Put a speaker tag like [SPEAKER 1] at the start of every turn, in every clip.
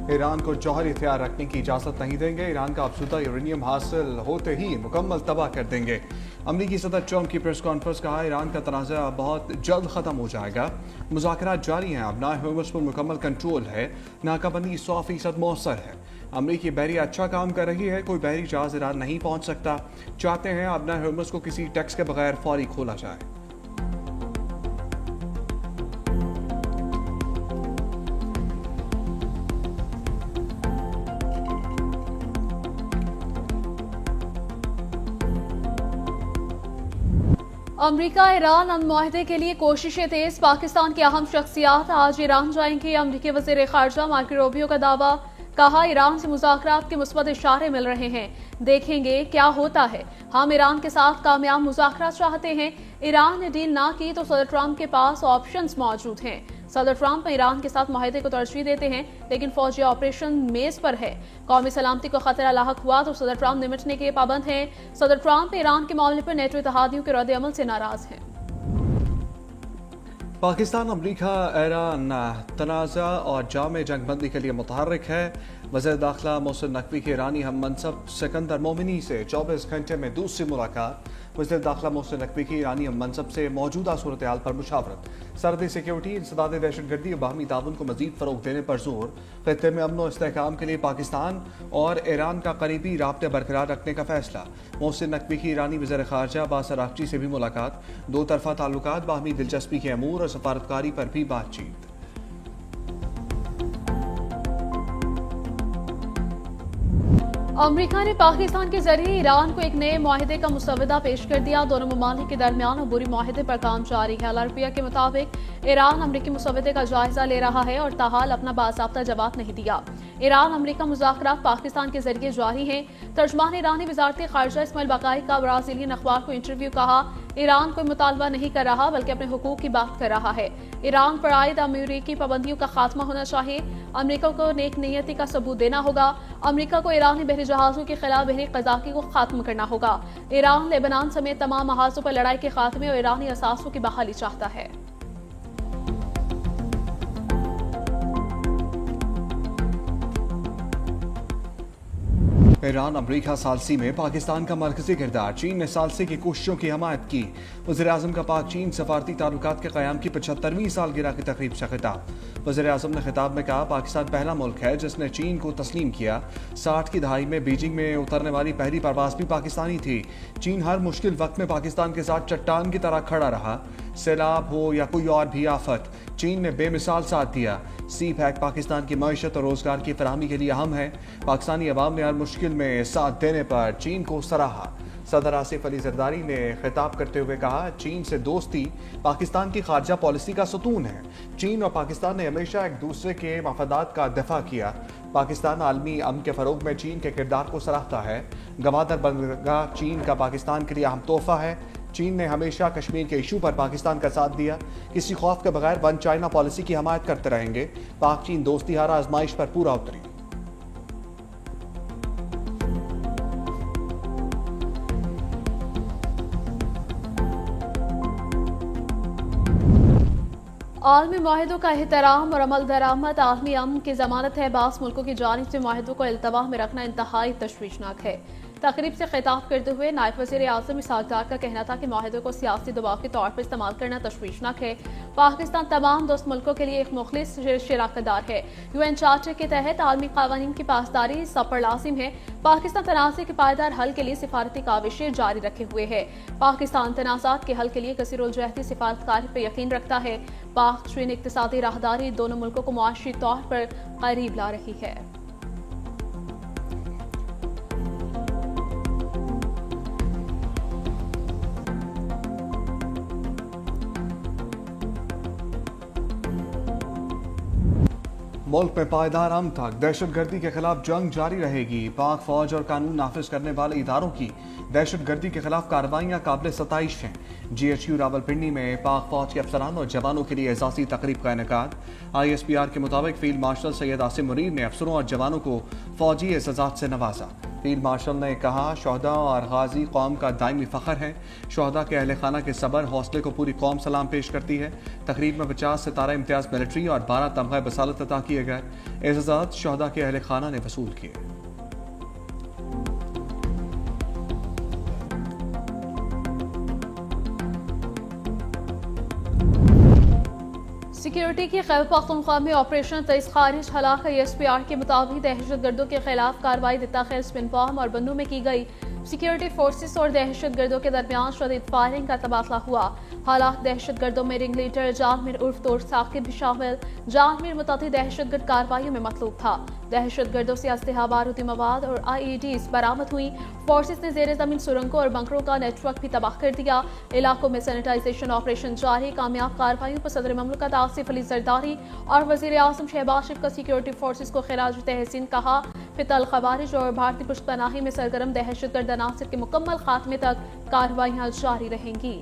[SPEAKER 1] Iran को जौहरी हथियार रखने की इजाज़त नहीं देंगे। ईरान का अफसुदा यूरेनियम हासिल होते ही मुकम्मल तबाह कर देंगे। अमरीकी सदर ट्रंप की प्रेस कॉन्फ्रेंस, कहा ईरान का तनाज़ा बहुत जल्द ख़त्म हो जाएगा। मुज़ाकरात जारी हैं, अब होर्मुज़ पर मुकम्मल कंट्रोल है, नाकाबंदी 100% मौसर है। अमरीकी बहरिया अच्छा काम कर रही है, कोई बहरी जहाज़ ईरान नहीं पहुँच सकता। चाहते हैं अब होर्मुज़ को किसी टैक्स के बगैर फौरी खोला जाए।
[SPEAKER 2] अमरीका ईरान अमन मुआहदे के लिए कोशिशें तेज। पाकिस्तान की अहम शख्सियात आज ईरान जाएंगे। अमरीकी वज़ीर ख़ारजा मार्को रूबियो का दावा, कहा ईरान से मुज़ाकरात के मुस्बत इशारे मिल रहे हैं, देखेंगे क्या होता है। हम ईरान के साथ कामयाब मुज़ाकरात चाहते हैं। ईरान ने डील ना की तो सदर ट्रंप के पास ऑप्शंस मौजूद हैं। सदर ट्रंप ईरान के साथ मुआहदे को तरजीह देते हैं, लेकिन फौजी ऑपरेशन मेज पर है। कौमी सलामती को खतरा लाहक हुआ तो सदर ट्रंप निमटने के पाबंद हैं। सदर ट्रंप ईरान के मामले पर नेटो इत्तेहादियों के रद्द-ए-अमल से नाराज हैं।
[SPEAKER 1] पाकिस्तान अमरीका ईरान तनाज़ा और जाम जंगबंदी के लिए मुतहर्रिक है। वज़ीर दाखिला मोहसिन नकवी की ईरानी हम मनसब सिकंदर मोमिनी से 24 घंटे में दूसरी मुलाकात। वज़ीर दाखिला मोहसिन नकवी की ईरानी हम मनसब से मौजूदा सूरत हाल पर मुशावरत। सरहदी सिक्योरिटी, इंसदाद दहशतगर्दी और बाहमी ताउन को मज़ीद फ़रोग़ देने पर जोर। ख़ित्ते में अमन व इस्तेहकाम के लिए पाकिस्तान और ईरान का करीबी राब्ते बरकरार रखने का फैसला। मोहसिन नकवी की ईरानी वज़ीर ख़ारजा अब्बास अराग़ची से भी मुलाकात। दो तरफ़ा ताल्लुकात, बाहमी दिलचस्पी के अमूर और सफारतकारी पर भी बातचीत।
[SPEAKER 2] अमरीका ने पाकिस्तान के जरिए ईरान को एक नए मुआहदे का मुसव्वदा पेश कर दिया। दोनों ममालिक के दरमियान अबूरी मुआहदे पर काम जारी है। अल-अरबिया के मुताबिक ईरान अमरीकी मुसव्वदे का जायजा ले रहा है और ताहाल अपना बाज़ाब्ता जवाब नहीं दिया। ईरान अमरीका मुज़ाकरात पाकिस्तान के जरिए जारी हैं। तर्जमान ईरानी वज़ारत ख़ारजा इस्माइल बकाई का ब्राज़ीलियन अखबार को इंटरव्यू, कहा ईरान कोई मुतालबा नहीं कर रहा बल्कि अपने हुकूक की बात कर रहा है। ईरान पर आयद अमरीकी पाबंदियों का खात्मा होना चाहिए। अमरीका को नेक नीयती का सबूत देना होगा। अमरीका को ईरानी बहरी जहाज़ों के खिलाफ बहरी क़ज़ाक़ी को खात्म करना होगा। ईरान लेबनान समेत तमाम महाजों पर लड़ाई के खात्मे और ईरानी असासों की बहाली चाहता है।
[SPEAKER 1] ईरान अमरीका सालसी में पाकिस्तान का मरकजी किरदार। चीन ने सालसी की कोशिशों की हमायत की। वज़ीर आज़म का पाक चीन सफारती ताल्लुकात के क़याम की 75वीं सालगिरह की तकरीब से खिताब। वज़ीर आज़म ने खिताब में कहा, पाकिस्तान पहला मुल्क है जिसने चीन को तस्लीम किया। 60 की दहाई में बीजिंग में उतरने वाली पहली परवाज़ भी पाकिस्तानी थी। चीन हर मुश्किल वक्त में पाकिस्तान के साथ चट्टान की तरह खड़ा रहा। सैलाब हो या कोई और भी आफत, चीन ने बेमिसाल साथ दिया। सी पैक पाकिस्तान की मईशत और रोजगार की फराहमी के लिए अहम है। पाकिस्तानी अवाम ने हर मुश्किल में साथ देने पर चीन को सराहा। सदर आसिफ अली जरदारी ने खिताब करते हुए कहा, चीन से दोस्ती पाकिस्तान की खारजा पॉलिसी का सतून है। चीन और पाकिस्तान ने हमेशा एक दूसरे के मफादात का दफा किया। पाकिस्तान आलमी अमन के फरोग में चीन के किरदार को सराहता है। गवादर बंदरगाह चीन का पाकिस्तान के लिए अहम तोहफा है। चीन ने हमेशा कश्मीर के इशू पर पाकिस्तान का साथ दिया। किसी खौफ के बगैर वन चाइना पॉलिसी की हमायत करते रहेंगे। पाक चीन दोस्ती हर आजमाइश पर पूरा उतरी।
[SPEAKER 2] आलमी मुआहदों का एहतराम और अमल दरामद आलमी अमन की जमानत है। बास मुल्कों की जानिब से मुआहदों को इल्तवाह में रखना इंतहाई तशवीशनाक है। तकरीब से खिताब करते हुए नायब वज़ीर आज़म इसहाक़ डार का कहना था कि मुआहदे को सियासी दबाव के तौर पर इस्तेमाल करना तशवीशनाक है। पाकिस्तान तमाम दोस्त मुल्कों के लिए एक मुखलिस शराकतदार है। UN चार्टर के तहत आलमी कानून की पासदारी सब पर लाजिम है। पाकिस्तान तनाज़े के पायदार हल के लिए सिफारती काविशें जारी रखे हुए है। पाकिस्तान तनाज़ात के हल के लिए कसीरुल-जहती सिफारतकारी पर यकीन रखता है। पाक चीन इक़्तिसादी राहदारी दोनों मुल्कों को मुआशी तौर पर करीब ला रही है।
[SPEAKER 1] मुल्क में पायदार अमन तक दहशतगर्दी के खिलाफ जंग जारी रहेगी। पाक फौज और कानून नाफिज करने वाले इदारों की दहशतगर्दी के खिलाफ कार्रवाइयाँ काबिल सताइश हैं। GHQ रावलपिंडी में पाक फौज के अफसरान और जवानों के लिए एजाज़ी तकरीब का इनेकाद। ISPR के मुताबिक फील्ड मार्शल सैयद आसिम मुनीर ने अफसरों और जवानों को फौजी एजाज़ात से नवाजा। फील्ड मार्शल ने कहा, शहदा और गाजी कौम का दायमी फ़ख्र है। शहदा के अहल खाना के सब्र हौसले को पूरी कौम सलाम पेश करती है। तकरीब में 50 सितारा इम्तियाज़ मिलिट्री और 12 तमग़े बसालत अता किए गए। एज़ाज़ात शहदा के अहल खाना ने वसूल किए।
[SPEAKER 2] सिक्योरिटी की खैबर पख्तूनख्वा में ऑपरेशन तेज खारिज हलाक SPR के मुताबिक दहशत गर्दों के खिलाफ कार्रवाई दिता खैर स्पिनपाम और बन्नू में की गई। सिक्योरिटी फोर्सेस और दहशत गर्दों के दरमियान शदीद फायरिंग का तबादला हुआ। हालात दहशत गर्दों में रिंग लीडर जानमीर उर्फ तोड़ साकिब भी शामिल। जानमीर मुतअद्दिद दहशत गर्द कार्रवाइयों में मतलूब था। दहशत गर्दों से असलहा, बारूदी मवाद और IEDs बरामद हुई। फोर्सेस ने जेर जमीन सुरंगों और बंकरों का नेटवर्क भी तबाह कर दिया। इलाकों में सैनिटाइजेशन ऑपरेशन जारी। कामयाब कार्रवाइयों पर सदर ममलकत आसिफ अली जरदारी और वजीर आजम शहबाज शरीफ का सिक्योरिटी फोर्सेस को खिराज तहसीन कहा। फितल खवारिज और भारतीय पुश्तपनाही में सरगर्म दहशत गर्द अनासर के मुकम्मल खात्मे तक कार्रवाइयां जारी रहेंगी।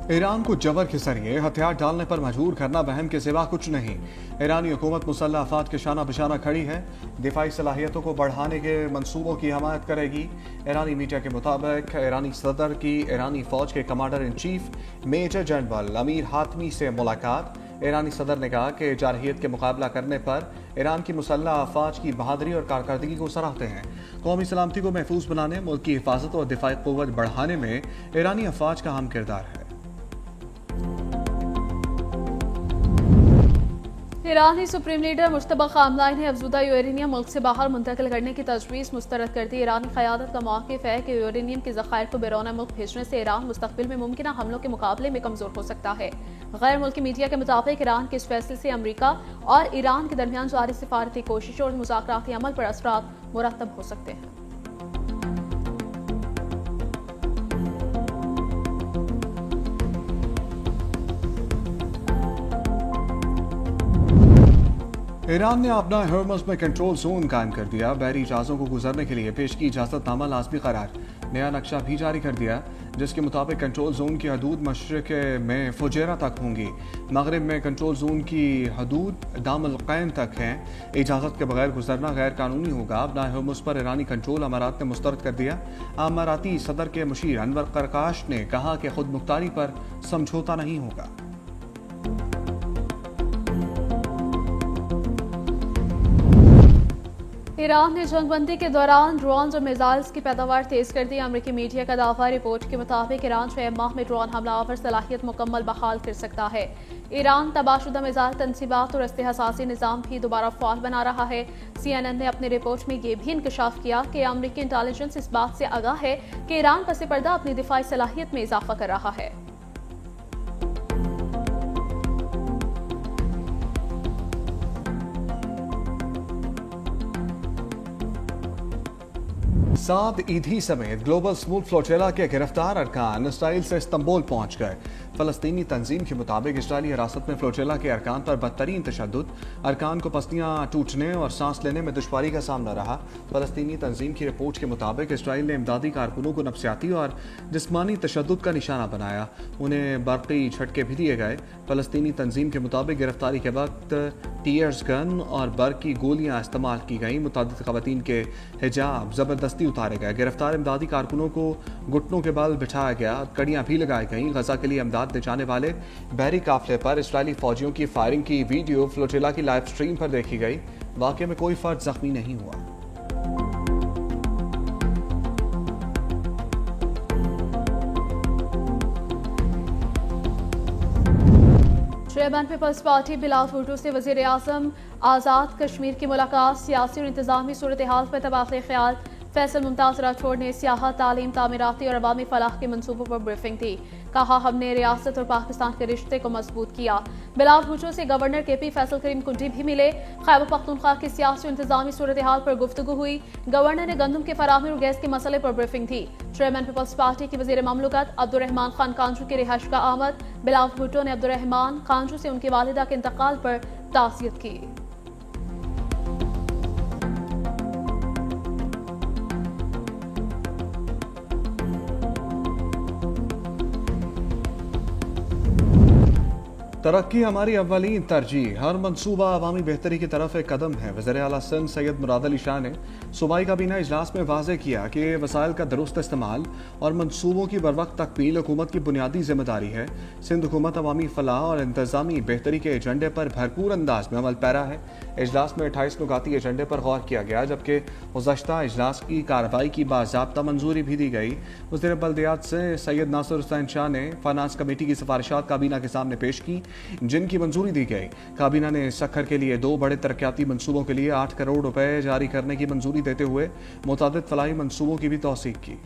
[SPEAKER 1] ईरान को जबर के जरिए हथियार डालने पर मजबूर करना वहम के सिवा कुछ नहीं। ईरानी हुकूमत मुसल्लह अफवाज के शाना बशाना खड़ी है। दिफाई सलाहियतों को बढ़ाने के मंसूबों की हमायत करेगी। ईरानी मीडिया के मुताबिक ईरानी सदर की ईरानी फौज के commander in chief major general Amir Hatami से मुलाकात। ईरानी सदर ने कहा कि जारहियत के मुकाबला करने पर ईरान की मुसल्लह अफवाज की बहादुरी और कारकर्दगी को सराहते हैं। कौमी सलामती को महफूज बनाने, मुल्क की हिफाजत और दिफाई क़ुव्वत बढ़ाने में ईरानी अफवाज का अहम किरदार है।
[SPEAKER 2] ईरानी सुप्रीम लीडर मुश्तबा खामनाई ने अफजुदा यूरेनियम मुल्क से बाहर मुंतकिल करने की तजवीज़ मुस्तरद कर दी। ईरानी क़यादत का मौक़िफ़ है कि यूरेनियम के ज़ख़ायर को बैरून मुल्क भेजने से ईरान मुस्तक़बिल में मुमकिन हमलों के मुकाबले में कमज़ोर हो सकता है। गैर मुल्की मीडिया के मुताबिक ईरान के इस फैसले से अमरीका और ईरान के दरमियान जारी सिफारती कोशिशों और मुज़ाकराती अमल पर असरात मुरतब हो सकते हैं।
[SPEAKER 1] ईरान ने अपना हॉर्मज़ में कंट्रोल जोन कायम कर दिया। बहरी जहाज़ों को गुजरने के लिए पेश की इजाज़तनामा लाजमी करार। नया नक्शा भी जारी कर दिया जिसके मुताबिक कंट्रोल जोन की हदूद मशरिक़ में फुजैरा तक होंगी। मगरिब में कंट्रोल जोन की हदूद दामल कैन तक हैं। इजाज़त के बगैर गुजरना गैर कानूनी होगा। अपना हॉर्मज़ पर ईरानी कंट्रोल अमारात ने मुस्तरद कर दिया। अमाराती सदर के मुशीर अनवर करकाश ने कहा कि खुद मुख्तारी पर समझौता नहीं होगा।
[SPEAKER 2] ईरान ने जंगबंदी के दौरान ड्रोन और मिसाइल्स की पैदावार तेज कर दी। अमेरिकी मीडिया का दावा। रिपोर्ट के मुताबिक ईरान 6 माह में ड्रोन हमलावर सलाहियत मुकम्मल बहाल कर सकता है। ईरान तबाहशुदा मिसाइल तनसीबात और इस्तेहसासी निज़ाम भी दोबारा फ़ाल बना रहा है। CNN ने अपनी रिपोर्ट में यह भी इंकशाफ किया कि अमेरिकी इंटेलिजेंस इस बात से आगाह है कि ईरान पस पर्दा अपनी दिफाई सलाहियत में इजाफा कर रहा है।
[SPEAKER 1] साद ईदी समेत ग्लोबल स्मूथ फ्लोटेला के गिरफ्तार अरकान इसराइल से इस्तंबुल पहुंच गए। फलस्तीनी तंजीम के मुताबिक इसराइली हिरासत में फ्लोटेला के अरकान पर बदतरीन तशद्दुद, अरकान को पसलियां टूटने और सांस लेने में दुश्वारी का सामना रहा। फलस्तीनी तंजीम की रिपोर्ट के मुताबिक इसराइल ने इमदादी कारकुनों को नफ्सियाती और जिस्मानी तशद्दुद का निशाना बनाया। उन्हें बरक़ी झटके भी दिए गए। फलस्तीनी तंजीम के मुताबिक गिरफ्तारी के वक्त टीयर्स गन और बर्क की गोलियां इस्तेमाल की गई। मुतअद्दिद ख़वातीन के हिजाब ज़बरदस्ती उतारे गए। गिरफ्तार इमदादी कारकुनों को घुटनों के बल बिठाया गया। कड़ियां भी लगाई गईं। गजा के लिए इमदाद ले जाने वाले बहरी काफिले पर इसराइली फौजियों की फायरिंग की वीडियो फ्लोटेला की लाइव स्ट्रीम पर देखी गई। वाक़े में कोई फर्द जख्मी नहीं हुआ।
[SPEAKER 2] Chairman peoples party Bilawal Bhutto से वज़ीर आज़म आज़ाद कश्मीर की मुलाकात। सियासी और इंतजामी सूरत हाल पर तबादला ख्याल। फैसल मुमताज़ राठौड़ ने सियाहत, तालीम, तामीराती और अवामी फलाह के मनसूबों पर ब्रीफिंग दी। कहा, हमने रियासत और पाकिस्तान के रिश्ते को मजबूत किया। बिलावल भुट्टो से गवर्नर KP फैसल करीम कुंडी भी मिले। खैबर पख्तूनख्वा की सियासी और इंतजामी सूरत हाल पर गुफ्तगू हुई। गवर्नर ने गंदम के फराहमी और गैस के मसले पर ब्रीफिंग दी। चेयरमैन पीपल्स पार्टी के वज़ीर ममलकत अब्दुर्रहमान खान कांजू की रिहाइश का आमद। बिलावल भुट्टो ने अब्दुर्रहमान कांजू से उनकी वालिदा के इंतकाल पर ताज़ियत की।
[SPEAKER 1] तरक्की हमारी अव्वलीन तरजीह, हर मनसूबा अवामी बेहतरी की तरफ एक कदम है। वज़ीर आला सिंध सैयद मुराद अली शाह ने सूबाई काबीना इजलास में वाज़ेह किया कि वसाइल का दुरुस्त इस्तेमाल और मनसूबों की बरवक्त तकमील हुकूमत की बुनियादी जिम्मेदारी है। सिंध हुकूमत अवामी फलाह और इंतजामी बेहतरी के एजेंडे पर भरपूर अंदाज में अमल पैरा है। इजलास में 28 नुकाती एजेंडे पर गौर किया गया, जबकि गुज़श्ता इजलास की कार्रवाई की बाज़ाब्ता मंजूरी भी दी गई। वज़ीर बल्दियात से सैयद नासिर हुसैन शाह ने फाइनेंस कमेटी की सिफारिशात काबीना के सामने पेश की, जिनकी मंजूरी दी गई। काबीना ने सखर के लिए 2 बड़े तरक्याती मंसूबों के लिए 8 करोड़ रुपए जारी करने की मंजूरी देते हुए मुतादिद फलाही मंसूबों की भी तौसीक की।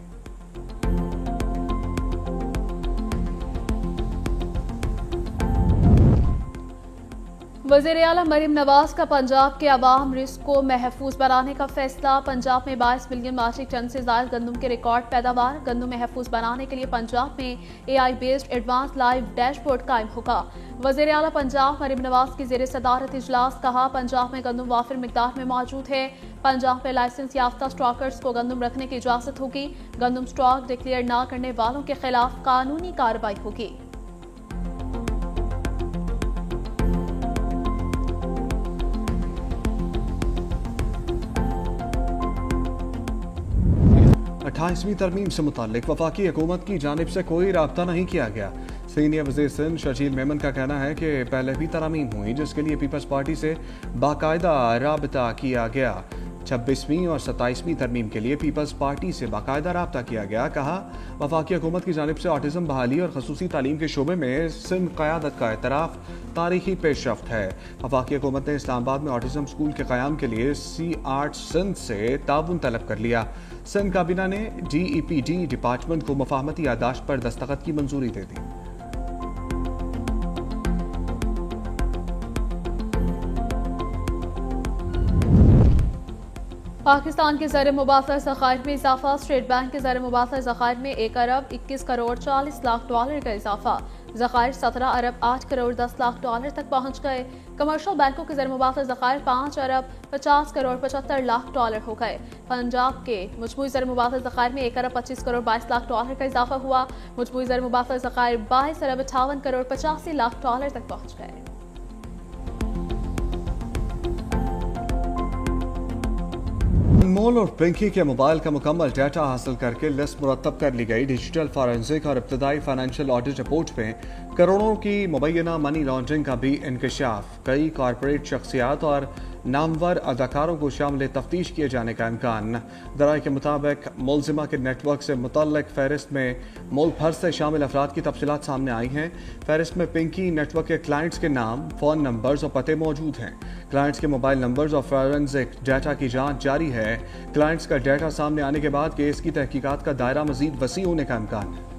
[SPEAKER 2] वज़ीर आला मरीम नवाज का पंजाब के अवाम रिस्क को महफूज बनाने का फैसला। पंजाब में 22 मिलियन मीट्रिक टन से ज्यादा गंदम के रिकॉर्ड पैदावार। गंदम महफूज बनाने के लिए पंजाब में AI based advance live dashboard कायम होगा। वज़ीर आला पंजाब मरीम नवाज की ज़ेर सदारत इजलास कहा, पंजाब में गंदम वाफिर मिकदार में मौजूद है। पंजाब में लाइसेंस याफ्ता स्टॉकर्स को गंदम रखने की इजाजत होगी। गंदम स्टॉक डिक्लेयर न करने वालों के खिलाफ कानूनी कार्रवाई होगी।
[SPEAKER 1] अट्ठाईसवीं तरमीम से मुताल्लिक वफाकी हुकूमत की जानिब से कोई राब्ता नहीं किया गया। सीनियर वज़ीर सिंध शर्जील मेमन का कहना है कि पहले भी तरमीम हुई, जिसके लिए पीपल्स पार्टी से बाकायदा राबता किया गया। 26वीं और 27वीं तरमीम के लिए पीपल्स पार्टी से बाकायदा राब्ता किया गया। कहा, वफाकी हुकूमत की जानिब से ऑटिज़म बहाली और खसूसी तालीम के शोबे में सिंध क़यादत का एतराफ़ तारीखी पेशरफ्त है। वफाकी हुकूमत ने इस्लामाबाद में ऑटिज़म स्कूल के क़याम के लिए सी आर्ट्स सिंध से ताउन तलब कर लिया। सिंध काबीना ने DEPD डिपार्टमेंट को मुफाहमती यादाश्त पर दस्तखत की मंजूरी दे दी।
[SPEAKER 2] पाकिस्तान के ज़र मुबादला ज़खायर में इजाफा। स्टेट बैंक के ज़र मुबादला ज़खायर में 1 अरब 21 करोड़ 40 लाख डॉलर का इजाफा। ज़खायर 17 अरब 8 करोड़ 10 लाख डॉलर तक पहुंच गए। कमर्शियल बैंकों के ज़र मुबादला ज़खायर 5 अरब 50 करोड़ 75 लाख डॉलर हो गए। पंजाब के मजमूई ज़र मुबादला ज़खायर में 1 अरब 25 करोड़ 22 लाख डॉलर का इजाफा हुआ। मजमूई ज़र मुबादला ज़खायर 22 अरब 58 करोड़ 85 लाख डॉलर तक पहुंच गए।
[SPEAKER 1] अनमोल और पिंकी के मोबाइल का मुकम्मल डाटा हासिल करके लिस्ट मुरतब कर ली गई। डिजिटल फॉरेंसिक और इब्तदाई फाइनेंशियल ऑडिट रिपोर्ट में करोड़ों की मुबैना मनी लॉन्ड्रिंग का भी इंकशाफ। कई कॉरपोरेट शख्सियात और नामवर अदाकारों को शामिल तफ्तीश किए जाने का इम्कान। दराए के मुताबिक मुलजिमा के नेटवर्क से मुतल्लिक फहरिस्त में मुल्क भर से शामिल अफराद की तफसीलात सामने आई हैं। फहरिस्त में पिंकी नेटवर्क के क्लाइंट्स के नाम, फ़ोन नंबर्स और पते मौजूद हैं। क्लाइंट्स के मोबाइल नंबर्स और फॉरेंसिक डाटा की जांच जारी है। क्लाइंट्स का डाटा सामने आने के बाद केस की तहकीकात का दायरा मजीद वसी होने का इम्कान है।